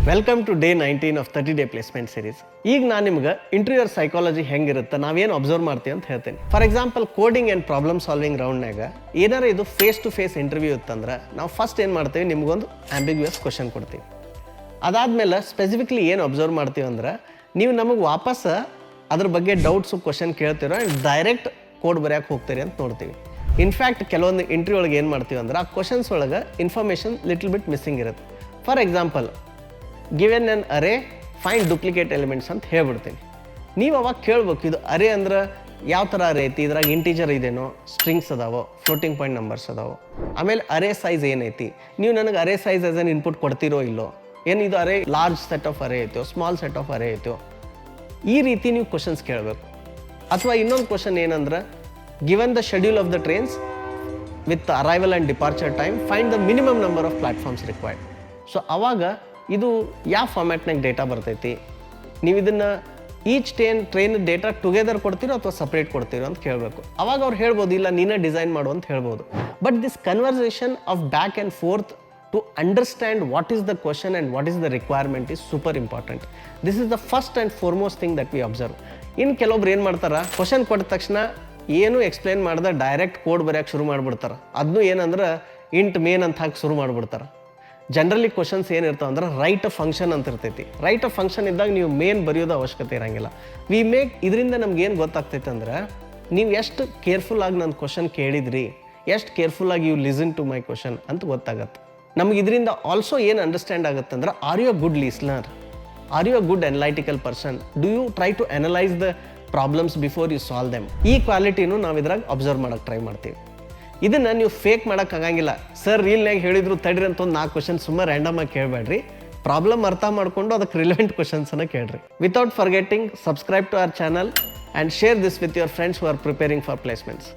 Welcome to day 19 of 30 day placement series. ಈಗ ನಾನು ನಿಮ್ಗೆ ಇಂಟರ್ವ್ಯೂರ್ ಸೈಕಾಲಜಿ ಹೆಂಗಿರುತ್ತೆ, ನಾವೇನು ಅಬ್ಸರ್ವ್ ಮಾಡ್ತೀವಿ ಅಂತ ಹೇಳ್ತೀನಿ. For example, coding and problem solving ರೌಂಡ್ನಾಗ ಏನಾರ ಇದು ಫೇಸ್ ಟು ಫೇಸ್ ಇಂಟರ್ವ್ಯೂ ಇತ್ತಂದ್ರೆ ನಾವು ಫಸ್ಟ್ ಏನು ಮಾಡ್ತೀವಿ, ನಿಮ್ಗೊಂದು ಆಂಬಿಗ್ಯೂಯಸ್ ಕ್ವಶನ್ ಕೊಡ್ತೀವಿ. ಅದಾದಮೇಲೆ ಸ್ಪೆಸಿಫಿಕ್ಲಿ ಏನು ಅಬ್ಸರ್ವ್ ಮಾಡ್ತೀವಿ ಅಂದ್ರೆ, ನೀವು ನಮಗೆ ವಾಪಸ್ ಅದ್ರ ಬಗ್ಗೆ ಡೌಟ್ಸು ಕ್ವಶನ್ ಕೇಳ್ತೀರೋ ಆ್ಯಂಡ್ ಡೈರೆಕ್ಟ್ ಕೋಡ್ ಬರೆಯೋಕೆ ಹೋಗ್ತೀರಿ ಅಂತ ನೋಡ್ತೀವಿ. ಇನ್ಫ್ಯಾಕ್ಟ್ ಕೆಲವೊಂದು ಇಂಟರ್ವ್ಯೂ ಒಳಗೆ ಏನು ಮಾಡ್ತೀವಿ ಅಂದ್ರೆ, ಆ ಕ್ವಶನ್ಸ್ ಒಳಗೆ ಇನ್ಫಾರ್ಮೇಷನ್ ಲಿಟಲ್ ಬಿಟ್ ಮಿಸ್ಸಿಂಗ್ ಇರುತ್ತೆ. For example, given N array find duplicate elements ಅಂತ ಹೇಳ್ಬಿಡ್ತೀನಿ. ನೀವು ಅವಾಗ ಕೇಳ್ಬೇಕು, ಇದು ಅರೇ ಅಂದ್ರೆ ಯಾವ ಥರ ಅರೇ ಐತಿ, ಇದ್ರಾಗ ಇಂಟೀಜರ್ ಇದೇನೋ, ಸ್ಟ್ರಿಂಗ್ಸ್ ಅದಾವೋ, ಫ್ಲೋಟಿಂಗ್ ಪಾಯಿಂಟ್ ನಂಬರ್ಸ್ ಅದಾವೋ. ಆಮೇಲೆ ಅರೇ ಸೈಜ್ ಏನೈತಿ, ನೀವು ನನಗೆ array size as N input ಕೊಡ್ತಿರೋ ಇಲ್ಲೋ, ಏನು ಇದು array large set of array ಐತೋ, ಸ್ಮಾಲ್ ಸೆಟ್ ಆಫ್ ಅರೇ ಐತೋ, ಈ ರೀತಿ ನೀವು ಕ್ವಶನ್ಸ್ ಕೇಳಬೇಕು. ಅಥವಾ ಇನ್ನೊಂದು ಕ್ವಶನ್ ಏನಂದ್ರೆ, given the schedule of the trains with arrival and departure time, find the minimum number of platforms required. So ಅವಾಗ ಇದು ಯಾವ ಫಾರ್ಮ್ಯಾಟ್ನಾಗ ಡೇಟಾ ಬರ್ತೈತಿ, ನೀವು ಇದನ್ನು ಈಚ್ ಟ್ರೈನ್ ಡೇಟಾ ಟುಗೆದರ್ ಕೊಡ್ತೀರೋ ಅಥವಾ ಸಪ್ರೇಟ್ ಕೊಡ್ತೀರೋ ಅಂತ ಕೇಳಬೇಕು. ಅವಾಗ ಅವ್ರು ಹೇಳ್ಬೋದು, ಇಲ್ಲ ನೀನೇ ಡಿಸೈನ್ ಮಾಡು ಅಂತ ಹೇಳ್ಬೋದು. But this conversation of back and forth to understand what is the question and what is the requirement is super important. This is the first and foremost thing that we observe. ಇನ್ನು ಕೆಲವೊಬ್ರು ಏನು ಮಾಡ್ತಾರೆ, question ಕೊಟ್ಟ ತಕ್ಷಣ ಏನು explain ಮಾಡ್ದೆ direct code ಬರೆಯೋಕೆ ಶುರು ಮಾಡಿಬಿಡ್ತಾರೆ. ಅದನ್ನು ಏನಂದ್ರೆ ಇಂಟ್ ಮೇನ್ ಅಂತ ಹಾಕಿ ಶುರು ಮಾಡಿಬಿಡ್ತಾರೆ. ಜನರಲಿ ಕ್ವಶನ್ಸ್ ಏನಿರ್ತಾವೆ ಅಂದ್ರೆ, ರೈಟ್ ಅ ಫಂಕ್ಷನ್ ಅಂತ ಇರ್ತೈತಿ. ರೈಟ್ ಅ ಫಂಕ್ಷನ್ ಇದ್ದಾಗ ನೀವು ಮೇನ್ ಬರೆಯೋದು ಅವಶ್ಯಕತೆ ಇರೋಂಗಿಲ್ಲ. ಇದರಿಂದ ನಮ್ಗೆ ಏನು ಗೊತ್ತಾಗ್ತೈತೆ ಅಂದ್ರೆ, ನೀವು ಎಷ್ಟು ಕೇರ್ಫುಲ್ಲಾಗಿ ನನ್ನ ಕ್ವಶನ್ ಕೇಳಿದ್ರಿ, ಎಷ್ಟು ಕೇರ್ಫುಲ್ಲಾಗಿ you listen to my question ಅಂತ ಗೊತ್ತಾಗತ್ತೆ. ನಮ್ಗೆ ಇದರಿಂದ ಆಲ್ಸೋ ಏನು ಅಂಡರ್ಸ್ಟ್ಯಾಂಡ್ ಆಗುತ್ತೆ ಅಂದ್ರೆ, are you a good listener, are you a good analytical person, do you try to analyse the problems before you solve them. ಈ ಕ್ವಾಲಿಟಿನೂ ನಾವು ಇದ್ರಾಗ ಅಬ್ಸರ್ವ್ ಮಾಡೋಕ್ಕೆ ಟ್ರೈ ಮಾಡ್ತೀವಿ. ಇದನ್ನು ನೀವು ಫೇಕ್ ಮಾಡೋಕ್ಕಾಗಂಗಿಲ್ಲ. ಸರ್ ರೀಲ್ನಾಗ ಹೇಳಿದ್ರು ತಡ್ರಿ ಅಂತ ಒಂದು 4 ಕ್ವಶನ್ ಸುಮ್ಮನೆ ರ್ಯಾಂಡಮ್ ಆಗಿ ಕೇಳಬೇಡ್ರಿ. ಪ್ರಾಬ್ಲಮ್ ಅರ್ಥ ಮಾಡಿಕೊಂಡು ಅದಕ್ಕೆ ರಿಲೆವೆಂಟ್ ಕ್ವಶನ್ಸನ್ನು ಕೇಳ್ರಿ. Without forgetting, subscribe to our channel and share this with your friends who are preparing for placements.